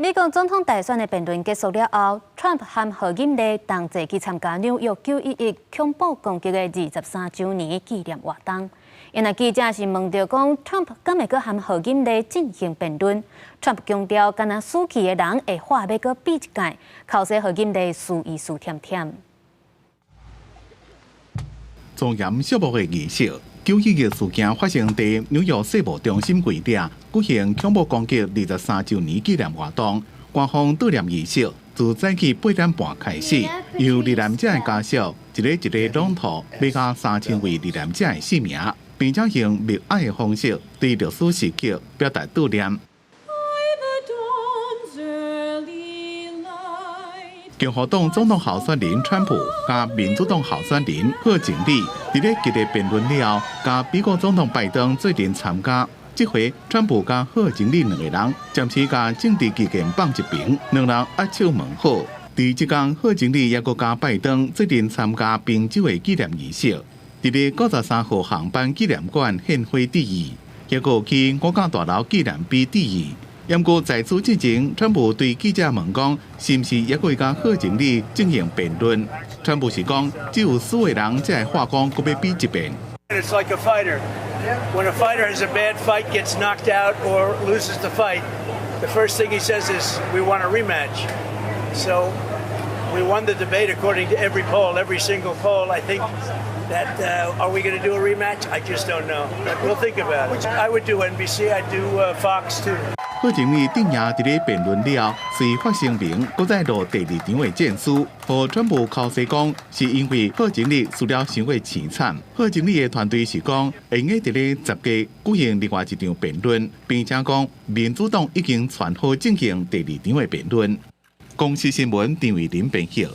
美国总统大选的辩论结束了后 ，Trump 和贺锦丽同齐去参加纽约911恐怖攻击的23周年纪念活动。因为记者是问到讲 ，Trump 敢会搁和贺锦丽进行辩论 ？Trump 强调，敢若死去的人会话要搁比一届，靠说贺锦丽输意输甜甜。庄严肃穆的仪式，911事件发生在纽约世贸中心柜顶举行恐怖攻击23周年纪念活动。官方悼念仪式自早起8点半开始，由罹难者的家属一个朗读要甲3000位罹难者的姓名，并且用默哀的方式对历史时刻表达悼念。共和党总统候选人川普加民主党候选人贺锦丽伫咧激烈辩论了后，加美国总统拜登做阵参加。这回川普加贺锦丽两个人暂时甲政治事件放一边，两人握手问好。伫即天，贺锦丽也搁加拜登做阵参加宾州的纪念仪式，伫咧93号航班纪念馆献花致意，也搁去五角大楼纪念碑致意。不过在此之前，川普对记者问讲，是毋是也会甲贺锦丽进行辩论？川普是讲，只有死的人才会话讲，搁要比一遍。It's like a fighter. When a fighter has a bad fight, gets knocked out, or loses the fight, the first thing he says is, "We want a rematch." So we won the debate according to every poll, every single poll. I think that are we going to do a rematch? I just don't know. But we'll think about it. I would do NBC. I'd do Fox too. 贺锦丽顶夜伫咧辩论了，随发声明，搁再录第2场的证书，和川普口舌讲，是因为贺锦丽输了伤过凄惨。贺锦丽的团队是讲，会用伫咧10月举行另外一场辩论，并且讲民主党已经传好进行第2场的辩论。公司新闻张伟林编辑。